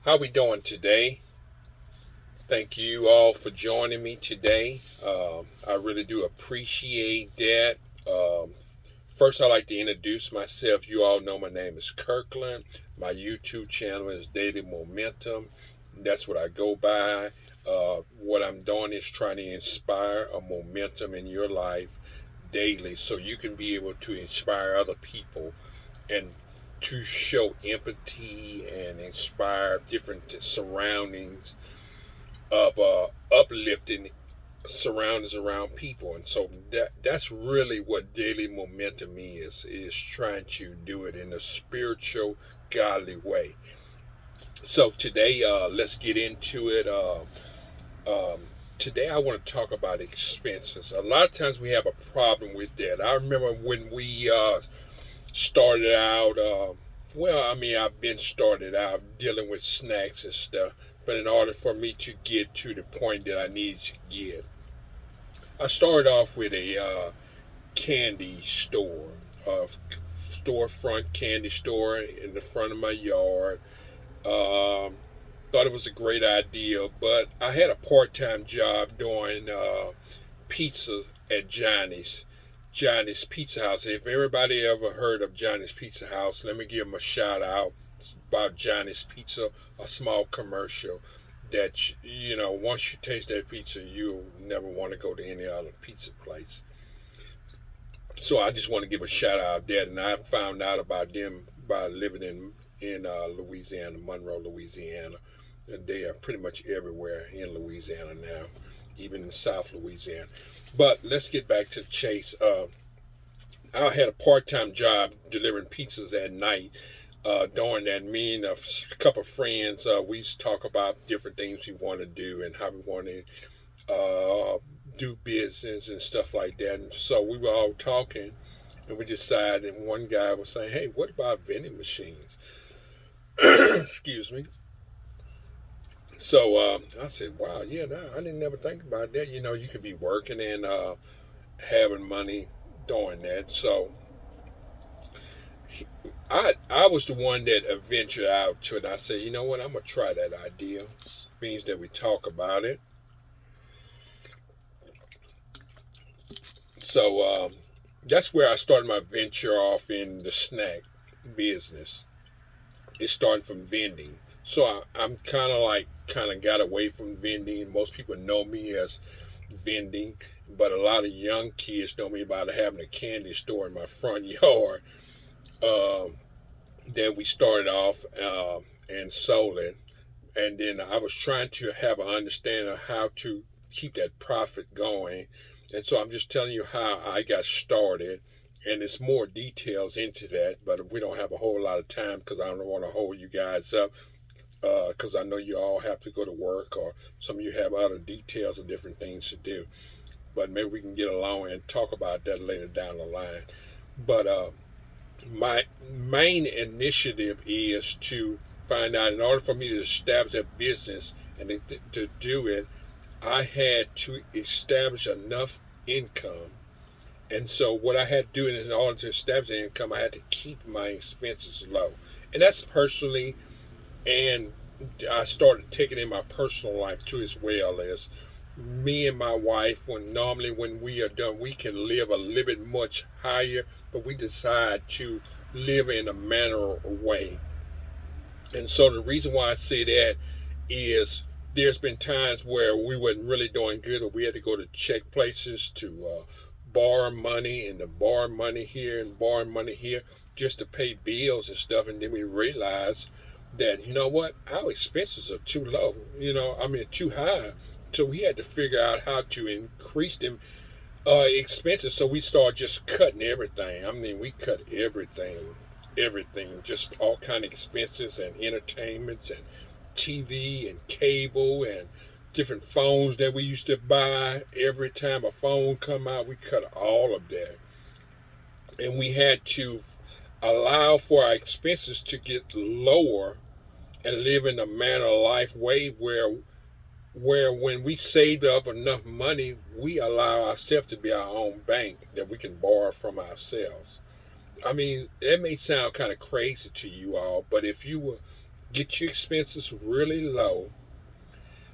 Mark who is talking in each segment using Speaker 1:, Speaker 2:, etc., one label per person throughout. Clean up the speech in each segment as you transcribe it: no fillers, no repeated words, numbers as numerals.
Speaker 1: How we doing today? Thank you all for joining me today. I really do appreciate that. First, I'd like to introduce myself. You all know my name is Kirkland. My YouTube channel is Daily Momentum. That's what I go by. What I'm doing is trying to inspire a momentum in your life daily so you can be able to inspire other people and to show empathy and inspire different surroundings of uplifting surroundings around people. And so that's really what daily momentum is trying to do it in a spiritual godly way. So today, let's get into it. Today I want to talk about expenses. A lot of times we have a problem with that. I remember when we started out, I've been started out dealing with snacks and stuff, but in order for me to get to the point that I needed to get, I started off with a candy store, a storefront candy store in the front of my yard. Um, Thought it was a great idea, but I had a part-time job doing pizza at Johnny's Pizza House. If everybody ever heard of Johnny's Pizza House, let me give them a shout out about Johnny's Pizza, a small commercial that, once you taste that pizza, you'll never want to go to any other pizza place. So I just want to give a shout out there, and I found out about them by living in Louisiana, Monroe, Louisiana. And they are pretty much everywhere in Louisiana now, even in South Louisiana. But let's get back to the chase. I had a part-time job delivering pizzas at night. During that, me and a couple of friends, we used to talk about different things we want to do and how we want to do business and stuff like that. And so we were all talking, and we decided, and one guy was saying, hey, what about vending machines? Excuse me. So I said, wow, yeah, I didn't never think about that. You could be working and having money doing that. So I was the one that ventured out to it. And I said, you know what, I'm going to try that idea. Means that we talk about it. So that's where I started my venture off in the snack business. It's starting from vending. So I'm kind of got away from vending. Most people know me as vending, but a lot of young kids know me about having a candy store in my front yard. Um, then we started off and sold it, and then I was trying to have an understanding of how to keep that profit going. And so I'm just telling you how I got started, and there's more details into that, but we don't have a whole lot of time because I don't want to hold you guys up, because I know you all have to go to work, or some of you have other details of different things to do. But maybe we can get along and talk about that later down the line. But my main initiative is to find out, in order for me to establish a business and to do it, I had to establish enough income. And so what I had to do in order to establish the income, I had to keep my expenses low. And that's personally, and I started taking in my personal life too, as well as me and my wife. When we are done, we can live a little bit much higher, but we decide to live in a manner of way. And so the reason why I say that is there's been times where we wasn't really doing good, or we had to go to check places to borrow money, and to borrow money here and borrow money here just to pay bills and stuff. And then we realized that, you know what, our expenses are too low, too high. So we had to figure out how to increase them expenses. So we started just cutting everything. I mean, we cut everything, just all kind of expenses and entertainments and TV and cable and different phones that we used to buy. Every time a phone come out, we cut all of that. And we had to allow for our expenses to get lower and live in a manner of life way where when we saved up enough money, we allow ourselves to be our own bank that we can borrow from ourselves. I mean, it may sound kind of crazy to you all, but if you were Get your expenses really low,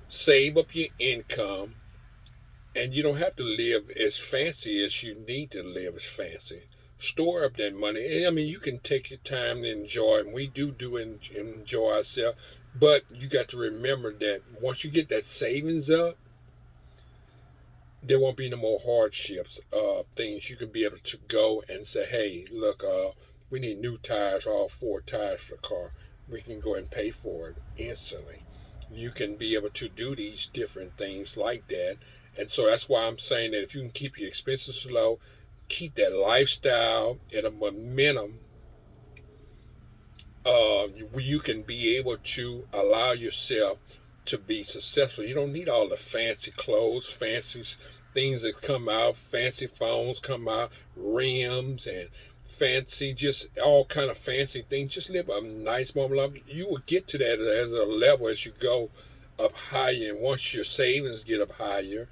Speaker 1: save up your income, and you don't have to live as fancy as you need to live as fancy. Store up that money. I mean, you can take your time to enjoy, and we do enjoy ourselves. But you got to remember that once you get that savings up, there won't be no more hardships. Things you can be able to go and say, "Hey, look, we need new tires, all four tires for the car. We can go and pay for it instantly." You can be able to do these different things like that, and so that's why I'm saying that if you can keep your expenses low, keep that lifestyle at a momentum, you can be able to allow yourself to be successful. You don't need all the fancy clothes, fancy things that come out, fancy phones come out, rims and fancy, just all kind of fancy things. Just live a nice moment. You will get to that as a level as you go up higher, and once your savings get up higher,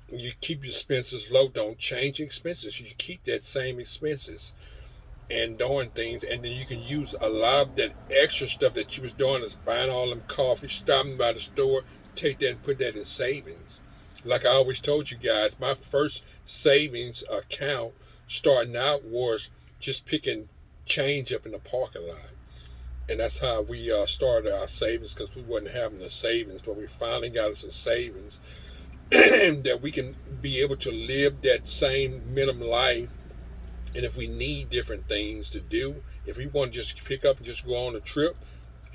Speaker 1: you keep your expenses low. Don't change expenses. You keep that same expenses and doing things, and then you can use a lot of that extra stuff that you was doing, is buying all them coffee, stopping by the store, take that and put that in savings. Like I always told you guys, my first savings account starting out was just picking change up in the parking lot. And that's how we started our savings, because we wasn't having the savings, but we finally got us a savings that we can be able to live that same minimum life. And if we need different things to do, if we want to just pick up and just go on a trip,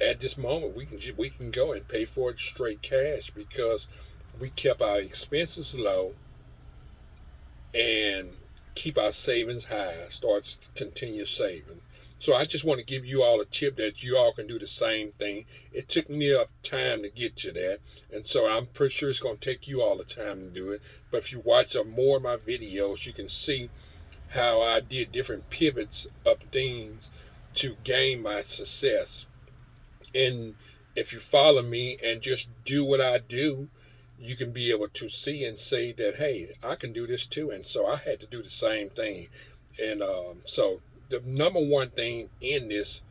Speaker 1: at this moment we can go and pay for it straight cash, because we kept our expenses low and keep our savings high. Start continue saving. So I just want to give you all a tip that you all can do the same thing. It took me up time to get to that, and so I'm pretty sure it's going to take you all the time to do it. But if you watch some more of my videos, you can see how I did different pivots of things to gain my success. And if you follow me and just do what I do, you can be able to see and say that, hey, I can do this too. And so I had to do the same thing. And so the number one thing in this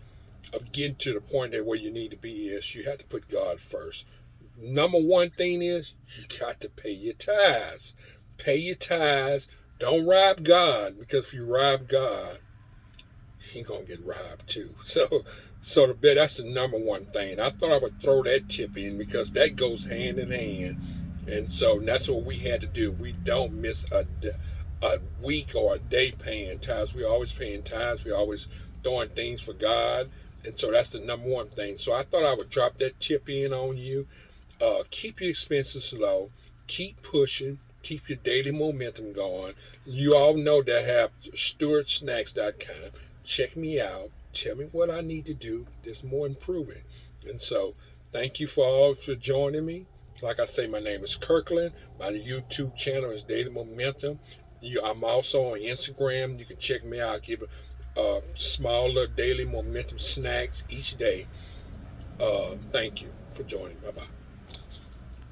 Speaker 1: of getting to the point that where you need to be is you have to put God first. Number one thing is you got to pay your tithes. Pay your tithes. Don't rob God, because if you rob God, He's gonna get robbed too. So that's the number one thing. I thought I would throw that tip in because that goes hand in hand, and so that's what we had to do. We don't miss a week or a day paying tithes. We always paying tithes. We always doing things for God, and so that's the number one thing. So I thought I would drop that tip in on you. Keep your expenses low. Keep pushing. Keep your daily momentum going. You all know that I have StewartSnacks.com. Check me out. Tell me what I need to do. There's more improving. And so, thank you for joining me. Like I say, my name is Kirkland. My YouTube channel is Daily Momentum. I'm also on Instagram. You can check me out. I give smaller daily momentum snacks each day. Thank you for joining. Bye-bye.